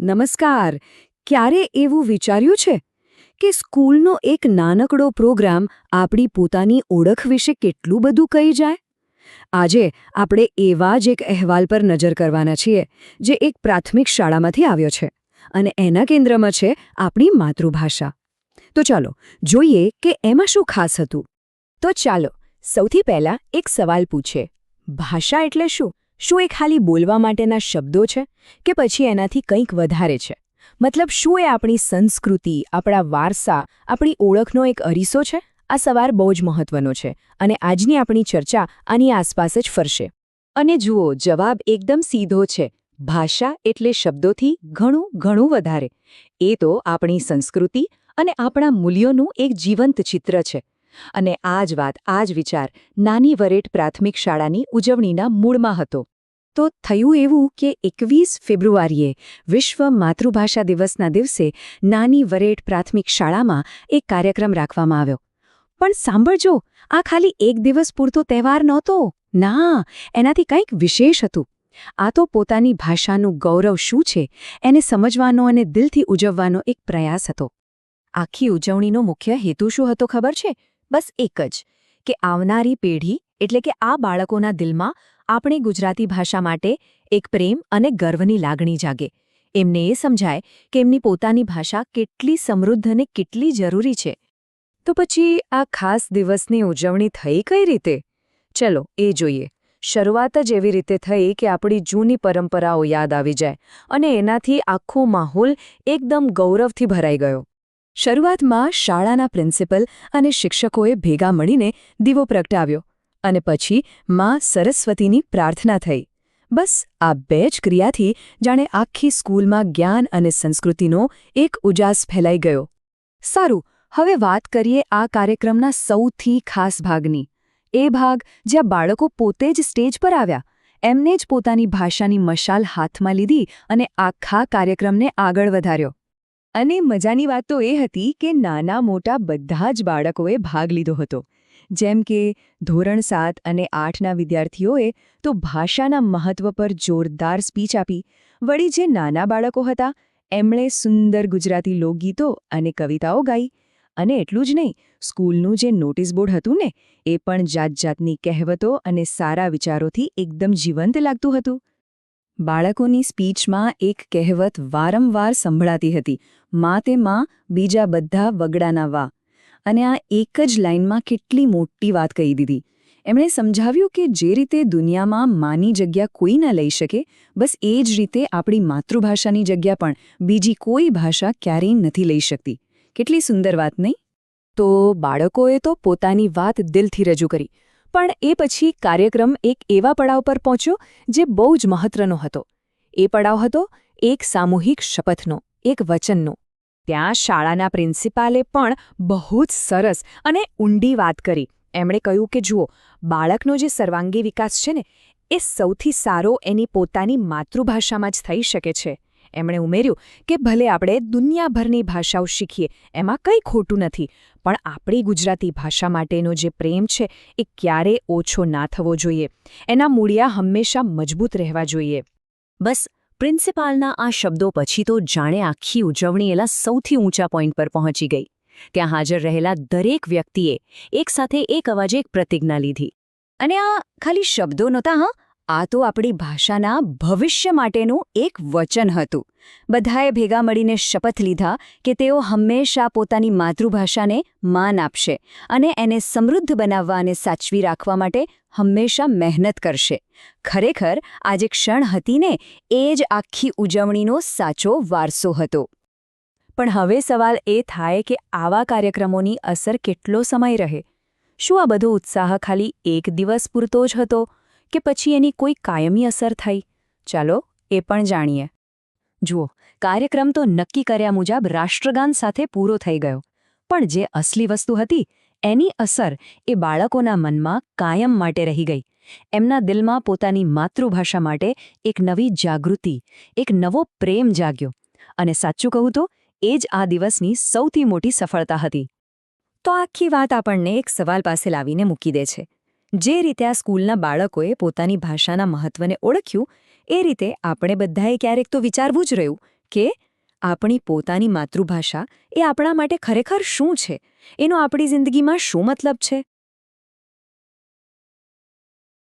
નમસ્કાર. ક્યારે એવું વિચાર્યું છે કે સ્કૂલનો એક નાનકડો પ્રોગ્રામ આપણી પોતાની ઓળખ વિશે કેટલું બધું કહી જાય? આજે આપણે એવા જ એક અહેવાલ પર નજર કરવાના છીએ જે એક પ્રાથમિક શાળામાંથી આવ્યો છે અને એના કેન્દ્રમાં છે આપણી માતૃભાષા. તો ચાલો જોઈએ કે એમાં શું ખાસ હતું. તો ચાલો સૌથી પહેલા એક સવાલ પૂછે, ભાષા એટલે શું? શું એ ખાલી બોલવા માટેના શબ્દો છે કે પછી એનાથી કંઈક વધારે છે? મતલબ શું એ આપણી સંસ્કૃતિ, આપણા વારસા, આપણી ઓળખનો એક અરીસો છે? આ સવાલ બહુ જ મહત્વનો છે અને આજની આપણી ચર્ચા આની આસપાસ જ ફરશે. અને જુઓ, જવાબ એકદમ સીધો છે. ભાષા એટલે શબ્દોથી ઘણું ઘણું વધારે. એ તો આપણી સંસ્કૃતિ અને આપણા મૂલ્યોનું એક જીવંત ચિત્ર છે. અને આ જ વાત, આ જ વિચાર નાની વરેટ પ્રાથમિક શાળાની ઉજવણીના મૂળમાં હતો. તો થયું એવું કે 21 ફેબ્રુઆરીએ વિશ્વ માતૃભાષા દિવસના દિવસે નાની વરેટ પ્રાથમિક શાળામાં એક કાર્યક્રમ રાખવામાં આવ્યો. પણ સાંભળજો, આ ખાલી એક દિવસ પૂરતો તહેવાર નહોતો. ના, એનાથી કંઈક વિશેષ હતું. આ તો પોતાની ભાષાનું ગૌરવ શું છે એને સમજવાનો અને દિલથી ઉજવવાનો એક પ્રયાસ હતો. આખી ઉજવણીનો મુખ્ય હેતુ શું હતો ખબર છે? બસ એક જ, કે આવનારી પેઢી એટલે કે આ બાળકોના દિલમાં આપણી ગુજરાતી ભાષા માટે એક પ્રેમ અને ગર્વની લાગણી જાગે. એમને એ સમજાય કે એમની પોતાની ભાષા કેટલી સમૃદ્ધ અને કેટલી જરૂરી છે. તો પછી આ ખાસ દિવસની ઉજવણી થઈ કઈ રીતે? ચલો એ જોઈએ. શરૂઆત જ એવી રીતે થઈ કે આપણી જૂની પરંપરાઓ યાદ આવી જાય અને એનાથી આખો માહોલ એકદમ ગૌરવથી ભરાઈ ગયો. શરૂઆતમાં શાળાના પ્રિન્સિપલ અને શિક્ષકોએ ભેગા મળીને દીવો પ્રગટાવ્યો અને પછી માં સરસ્વતીની પ્રાર્થના થઈ. બસ આ બે જ ક્રિયાથી જાણે આખી સ્કૂલમાં જ્ઞાન અને સંસ્કૃતિનો એક ઉજાસ ફેલાઈ ગયો. સારું, હવે વાત કરીએ આ કાર્યક્રમના સૌથી ખાસ ભાગની. એ ભાગ જ્યાં બાળકો પોતે જ સ્ટેજ પર આવ્યા. એમને જ પોતાની ભાષાની મશાલ હાથમાં લીધી અને આખા કાર્યક્રમને આગળ વધાર્યો. અને મજાની વાત તો એ હતી કે નાના મોટા બધા જ બાળકોએ ભાગ લીધો હતો. જેમ કે ધોરણ 7 અને 8ના વિદ્યાર્થીઓએ તો ભાષાના મહત્વ પર જોરદાર સ્પીચ આપી. વળી જે નાના બાળકો હતા એમણે સુંદર ગુજરાતી લોકગીતો અને કવિતાઓ ગાઈ. અને એટલું જ નહીં, સ્કૂલનું જે નોટિસ બોર્ડ હતું ને, એ પણ જાતજાતની કહેવતો અને સારા વિચારોથી એકદમ જીવંત લાગતું હતું. બાળકોની સ્પીચમાં એક કહેવત વારંવાર સંભળાતી હતી, માં તે માં, બીજા બધા વગડાના વા. અને આ એક જ લાઇનમાં કેટલી મોટી વાત કહી દીધી. એમણે સમજાવ્યું કે જે રીતે દુનિયામાં માની જગ્યા કોઈ ન લઈ શકે, બસ એ જ રીતે આપણી માતૃભાષાની જગ્યા પણ બીજી કોઈ ભાષા ક્યારેય નથી લઈ શકતી. કેટલી સુંદર વાત નહીં? તો બાળકોએ તો પોતાની વાત દિલથી રજૂ કરી. પણ એ પછી કાર્યક્રમ એક એવા પડાવ પર પહોંચ્યો જે બહુ જ મહત્વનો હતો. એ પડાવ હતો એક સામૂહિક શપથનો, એક વચનનો. ત્યાં શાળાના પ્રિન્સિપાલે પણ બહુ જ સરસ અને ઊંડી વાત કરી. એમણે કહ્યું કે જુઓ, બાળકનો જે સર્વાંગી વિકાસ છે ને, એ સૌથી સારો એની પોતાની માતૃભાષામાં જ થઈ શકે છે. એમણે ઉમેર્યું કે ભલે આપણે દુનિયાભરની ભાષાઓ શીખીએ, એમાં કંઈ ખોટું નથી, પણ આપણી ગુજરાતી ભાષા માટેનો જે પ્રેમ છે એ ક્યારે ઓછો ના થવો જોઈએ. એના મૂળિયા હંમેશા મજબૂત રહેવા જોઈએ. બસ પ્રિન્સિપાલના આ શબ્દો પછી તો જાણે આખી ઉજવણી એલા સૌથી ઊંચા પોઈન્ટ પર પહોંચી ગઈ. ત્યાં હાજર રહેલા દરેક વ્યક્તિએ એકસાથે એક અવાજે એક પ્રતિજ્ઞા લીધી. અને આ ખાલી શબ્દો નહોતા, હા, આ તો આપણી ભાષાના ભવિષ્ય માટેનું એક વચન હતું. બધાએ ભેગા મળીને શપથ લીધા કે તેઓ હંમેશા પોતાની માતૃભાષાને માન આપશે અને એને સમૃદ્ધ બનાવવા અને સાચવી રાખવા માટે હંમેશા મહેનત કરશે. ખરેખર આ જે ક્ષણ હતી ને, એ જ આખી ઉજવણીનો સાચો વારસો હતો. પણ હવે સવાલ એ થાય કે આવા કાર્યક્રમોની અસર કેટલો સમય રહે? શું આ બધો ઉત્સાહ ખાલી એક દિવસ પૂરતો જ હતો કે પછી એની કોઈ કાયમી અસર થઈ? ચાલો એ પણ જાણીએ. જુઓ, કાર્યક્રમ તો નક્કી કર્યા મુજબ રાષ્ટ્રગાન સાથે પૂરો થઈ ગયો. પણ જે અસલી વસ્તુ હતી એની અસર એ બાળકોના મનમાં કાયમ માટે રહી ગઈ. એમના દિલમાં પોતાની માતૃભાષા માટે એક નવી જાગૃતિ, એક નવો પ્રેમ જાગ્યો. અને સાચું કહું તો એ જ આ દિવસની સૌથી મોટી સફળતા હતી. તો આખી વાત આપણને એક સવાલ પાસે લાવીને મૂકી દે છે. જે રીતે આ સ્કૂલના બાળકોએ પોતાની ભાષાના મહત્વને ઓળખ્યું, એ રીતે આપણે બધાએ ક્યારેક તો વિચારવું જ રહ્યું કે આપણી પોતાની માતૃભાષા એ આપણા માટે ખરેખર શું છે, એનો આપણી જિંદગીમાં શું મતલબ છે.